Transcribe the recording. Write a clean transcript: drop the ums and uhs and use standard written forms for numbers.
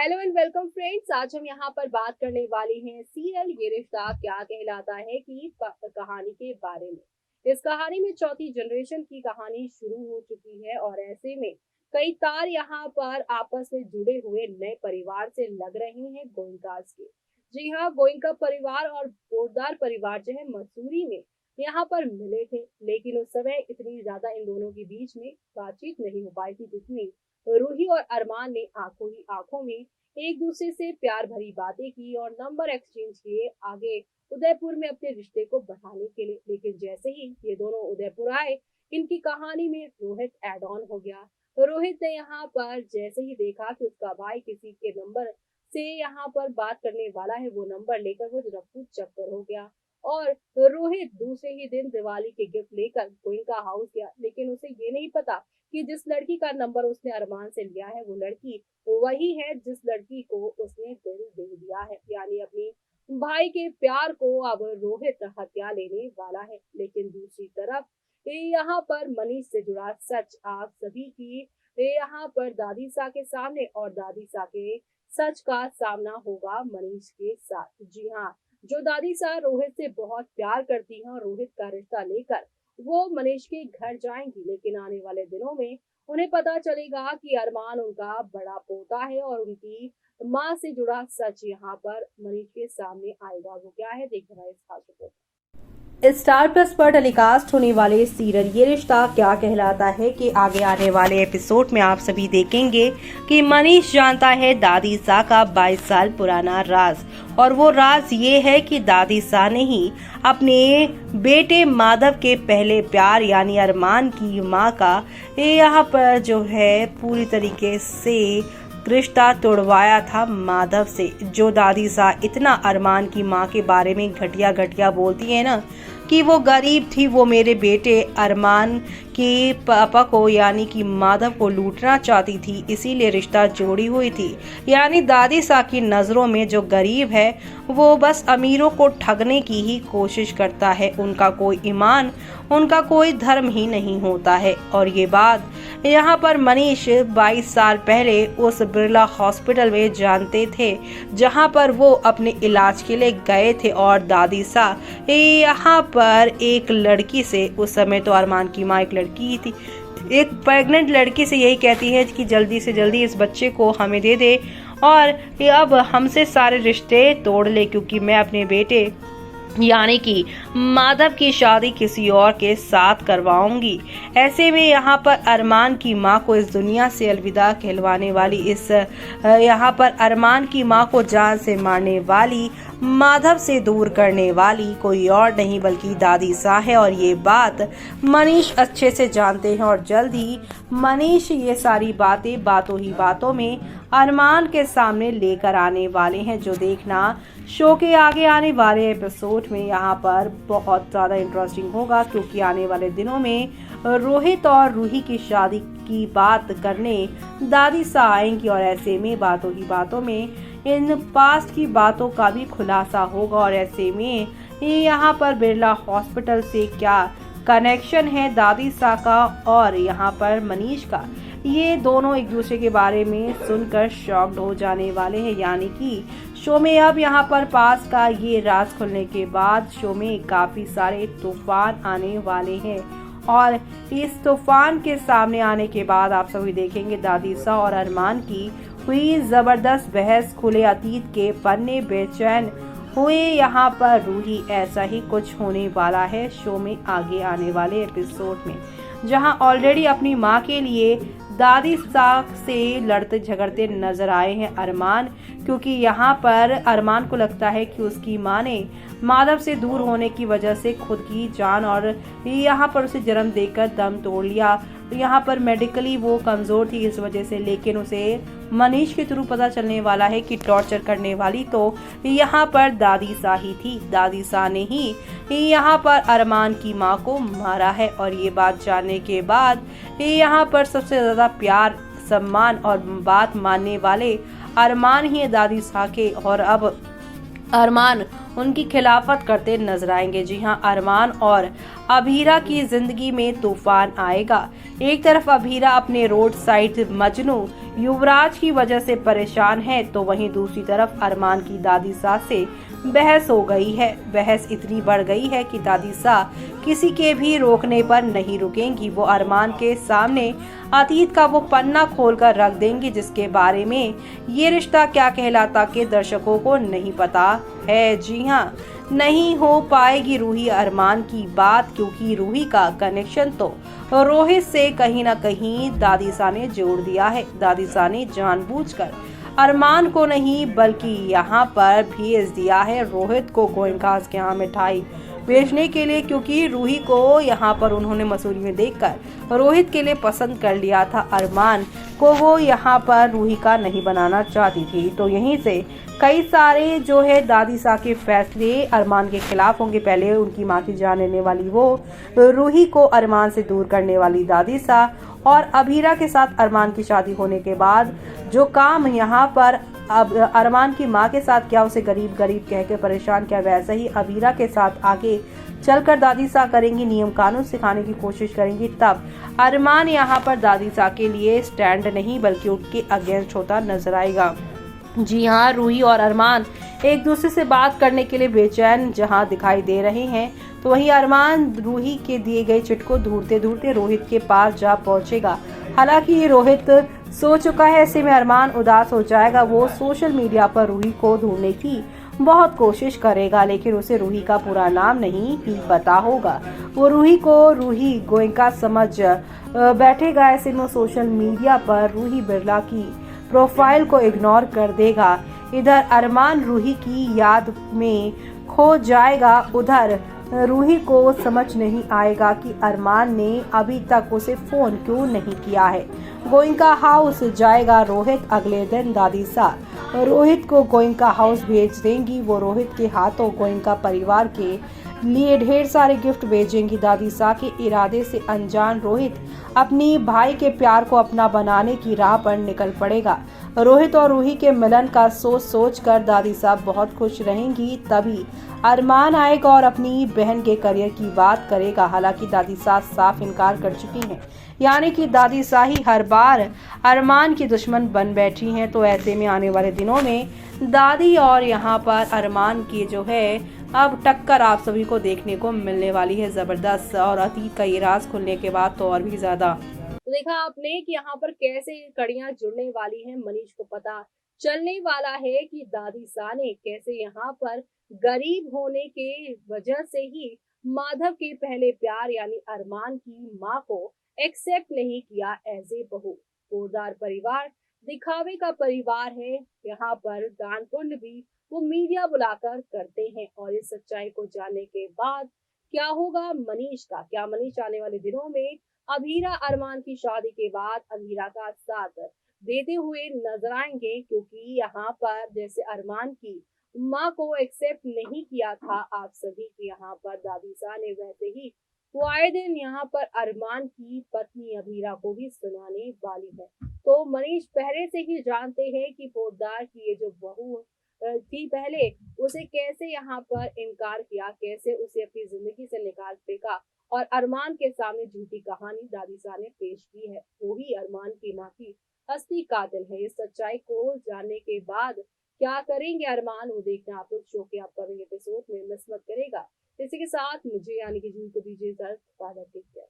Hello and welcome friends. आज हम यहाँ पर बात करने वाले हैं सीरियल ये रिश्ता क्या कहलाता है की कहानी के बारे में। इस कहानी में चौथी जनरेशन की कहानी शुरू हो चुकी है और ऐसे में कई तार यहाँ पर आपस में जुड़े हुए नए परिवार से लग रहे हैं गोइंकास के। जी हाँ, गोइंका परिवार और पोद्दार परिवार जो है मसूरी में यहाँ पर मिले थे, लेकिन उस समय इतनी ज्यादा इन दोनों के बीच में बातचीत नहीं हो पाई थी जितनी रूही और अरमान ने आंखों ही आंखों में एक दूसरे से प्यार भरी बातें की और नंबर एक्सचेंज किए आगे उदयपुर में अपने रिश्ते को बढ़ाने के लिए। लेकिन जैसे ही ये दोनों उदयपुर आए, इनकी कहानी में रोहित एड ऑन हो गया। तो रोहित ने यहाँ पर जैसे ही देखा कि उसका भाई किसी के नंबर से यहाँ पर बात करने वाला है, वो नंबर लेकर वो रफू चक्कर हो गया और रोहित दूसरे ही दिन दिवाली के गिफ्ट लेकर गोइंका हाउस गया। लेकिन उसे ये नहीं पता कि जिस लड़की का नंबर उसने अरमान से लिया है वो लड़की वही है जिस लड़की को उसने दिल दे दिया है, यानी अपनी भाई के प्यार को अब रोहित हत्या लेने वाला है। लेकिन दूसरी तरफ यहाँ पर मनीष से जुड़ा सच आप सभी की यहाँ पर दादी सा के सामने और दादी सा के सच का सामना होगा मनीष के साथ। जी हाँ, जो दादी सा रोहित से बहुत प्यार करती हैं और रोहित का रिश्ता लेकर वो मनीष के घर जाएंगी, लेकिन आने वाले दिनों में उन्हें पता चलेगा कि अरमान उनका बड़ा पोता है और उनकी माँ से जुड़ा सच यहाँ पर मनीष के सामने आएगा। वो क्या है, देखना है इस खास रिपोर्ट। स्टार प्लस पर टेलीकास्ट होने वाले सीरियल ये रिश्ता क्या कहलाता है कि आगे आने वाले एपिसोड में आप सभी देखेंगे कि मनीष जानता है दादी सा का 22 साल पुराना राज, और वो राज ये है कि दादी सा ने ही अपने बेटे माधव के पहले प्यार यानी अरमान की माँ का यहाँ पर जो है पूरी तरीके से रिश्ता तोड़वाया था माधव से। जो दादी सा इतना अरमान की माँ के बारे में घटिया घटिया बोलती है ना कि वो गरीब थी, वो मेरे बेटे अरमान के पापा को यानी कि माधव को लूटना चाहती थी, इसीलिए रिश्ता जोड़ी हुई थी। यानी दादी सा की नज़रों में जो गरीब है वो बस अमीरों को ठगने की ही कोशिश करता है, उनका कोई ईमान उनका कोई धर्म ही नहीं होता है। और ये बात यहाँ पर मनीष 22 साल पहले उस बिरला हॉस्पिटल में जानते थे जहाँ पर वो अपने इलाज के लिए गए थे, और दादी सा यहाँ पर एक लड़की से, उस समय तो अरमान की माँ एक लड़की थी, एक प्रेग्नेंट लड़की से यही कहती है कि जल्दी से जल्दी इस बच्चे को हमें दे दे और अब हमसे सारे रिश्ते तोड़ ले, क्योंकि मैं अपने बेटे यानी कि माधव की शादी किसी और के साथ करवाऊंगी। ऐसे में यहाँ पर अरमान की माँ को इस दुनिया से अलविदा कहलवाने वाली, इस यहाँ पर अरमान की माँ को जान से मारने वाली, माधव से दूर करने वाली कोई और नहीं बल्कि दादी सा है। और ये बात मनीष अच्छे से जानते हैं और जल्द ही मनीष ये सारी बातें बातों ही बातों में अरमान के सामने लेकर आने वाले हैं, जो देखना शो के आगे आने वाले एपिसोड में यहाँ पर बहुत ज़्यादा इंटरेस्टिंग होगा, क्योंकि आने वाले दिनों में रोहित और रूही की शादी की बात करने दादी सा आएंगी और ऐसे में बातों ही बातों में इन पास्ट की बातों का भी खुलासा होगा। और ऐसे में यहाँ पर बिरला हॉस्पिटल से क्या कनेक्शन है दादी सा का और यहाँ पर मनीष का, ये दोनों एक दूसरे के बारे में सुनकर शॉक्ड हो जाने वाले हैं। यानी कि शो में अब यहाँ पर पास का ये राज खुलने के बाद शो में काफ़ी सारे तूफान आने वाले हैं, और इस तूफान के सामने आने के बाद आप सभी देखेंगे दादी सा और अरमान की हुई ज़बरदस्त बहस, खुले अतीत के पन्ने बेचैन हुए यहाँ पर रूही, ऐसा ही कुछ होने वाला है शो में आगे आने वाले एपिसोड में, जहाँ ऑलरेडी अपनी माँ के लिए दादी साग से लड़ते झगड़ते नजर आए हैं अरमान, क्योंकि यहाँ पर अरमान को लगता है कि उसकी माँ ने माधव से दूर होने की वजह से खुद की जान और यहाँ पर उसे जन्म देकर दम तोड़ लिया। यहाँ पर मेडिकली वो कमज़ोर थी इस वजह से, लेकिन उसे मनीष के थ्रू पता चलने वाला है कि टॉर्चर करने वाली तो यहाँ पर दादी सा ही थी। दादी सा ने ही यहाँ पर अरमान की माँ को मारा है, और ये बात जानने के बाद यहाँ पर सबसे ज़्यादा प्यार सम्मान और बात मानने वाले अरमान ही दादी सा के, और अब अरमान उनकी खिलाफत करते नजर आएंगे। जी हां, अरमान और अभीरा की जिंदगी में तूफान आएगा। एक तरफ अभीरा अपने रोड साइड मजनू युवराज की वजह से परेशान है, तो वहीं दूसरी तरफ अरमान की दादी सास से बहस हो गई है। बहस इतनी बढ़ गई है कि दादी सा किसी के भी रोकने पर नहीं रुकेंगी। वो अरमान के सामने अतीत का वो पन्ना खोलकर रख देंगी जिसके बारे में ये रिश्ता क्या कहलाता के दर्शकों को नहीं पता है। जी हाँ, नहीं हो पाएगी रूही अरमान की बात, क्योंकि रूही का कनेक्शन तो रोहित से कहीं ना कहीं दादी सा ने जोड़ दिया है। दादी सा ने जानबूझकर अरमान को नहीं बल्कि यहाँ पर भेज दिया है रोहित को गोयनका के यहाँ मिठाई बेचने के लिए, क्योंकि रूही को यहाँ पर उन्होंने मसूरी में देखकर रोहित के लिए पसंद कर लिया था। अरमान को वो यहाँ पर रूही का नहीं बनाना चाहती थी, तो यहीं से कई सारे जो है दादी सा के फैसले अरमान के खिलाफ होंगे। पहले उनकी माँ की जान लेने वाली वो रूही को अरमान से दूर करने वाली दादी सा, और अभीरा के साथ अरमान की शादी होने के बाद जो काम यहाँ पर अब अरमान की माँ के साथ किया, उसे गरीब गरीब कह के परेशान किया, वैसे ही अभीरा के साथ आगे चलकर दादी सा करेंगी, नियम कानून सिखाने की कोशिश करेंगी। तब अरमान यहाँ पर दादी सा के लिए स्टैंड नहीं बल्कि उनके अगेंस्ट होता नजर आएगा। जी हाँ, रूही और अरमान एक दूसरे से बात करने के लिए बेचैन जहाँ दिखाई दे रहे हैं, तो वहीं अरमान रूही के दिए गए चिट को ढूंढते ढूंढते रोहित के पास जा पहुंचेगा। हालांकि ये रोहित सो चुका है, ऐसे में अरमान उदास हो जाएगा। वो सोशल मीडिया पर रूही को ढूंढने की बहुत कोशिश करेगा, लेकिन उसे रूही का पूरा नाम नहीं ही पता होगा। वो रूही को रूही गोयनका समझ बैठेगा। ऐसे में सोशल मीडिया पर रूही बिरला की प्रोफाइल को इग्नोर कर देगा। इधर अरमान रूही की याद में खो जाएगा। उधर रूही को समझ नहीं आएगा कि अरमान ने अभी तक उसे फोन क्यों नहीं किया है। गोयनका हाउस जाएगा रोहित। अगले दिन दादी सा रोहित को गोयनका हाउस भेज देंगी। वो रोहित के हाथों गोयनका परिवार के लिए ढेर सारे गिफ्ट भेजेंगी। दादी सा के इरादे से अनजान रोहित अपनी भाई के प्यार को अपना बनाने की राह पर निकल पड़ेगा। रोहित और रूही के मिलन का सोच सोच कर दादी साहब बहुत खुश रहेंगी। तभी अरमान आएगा और अपनी बहन के करियर की बात करेगा। हालांकि दादी साहब साफ इनकार कर चुकी हैं, यानी कि दादी सा ही हर बार अरमान की दुश्मन बन बैठी हैं। तो ऐसे में आने वाले दिनों में दादी और यहाँ पर अरमान की जो है अब टक्कर आप सभी को देखने को मिलने वाली है जबरदस्त, और अतीत का ये राज खुलने के बाद तो और भी ज्यादा। तो देखा आपने कि यहाँ पर कैसे कड़ियां जुड़ने वाली हैं। मनीष को पता चलने वाला है कि दादी सा ने कैसे यहाँ पर गरीब होने के वजह से ही माधव के पहले प्यार यानी अरमान की माँ को एक्सेप्ट नहीं किया एज ए बहू। पोरदार परिवार दिखावे का परिवार है। यहाँ पर दान पुण्य भी वो मीडिया बुलाकर करते हैं, और इस सच्चाई को जानने के बाद क्या होगा मनीष का, क्या मनीष आने वाले दिनों में अभीरा अरमान की शादी के बाद अभीरा का साथ देते हुए नजर आएंगे, क्योंकि यहाँ पर जैसे अरमान की माँ को एक्सेप्ट नहीं किया था आप सभी के यहाँ पर दादी सा ने, वैसे ही वो आए दिन यहाँ पर अरमान की पत्नी अभीरा को भी सुनाने वाली है। तो मनीष पहले से ही जानते हैं कि पोद्दार की ये जो बहू थी पहले, उसे कैसे यहाँ पर इनकार किया, कैसे उसे अपनी जिंदगी से निकाल फेंका, और अरमान के सामने झूठी कहानी दादी सा ने पेश की है। वो ही अरमान की माँ की असली कातिल है। इस सच्चाई को जानने के बाद क्या करेंगे अरमान, वो देखना आप लोग शो के अपकमिंग एपिसोड में मिस मत करेगा। इसी के साथ मुझे यानी कि जूही को दीजिए इजाजत।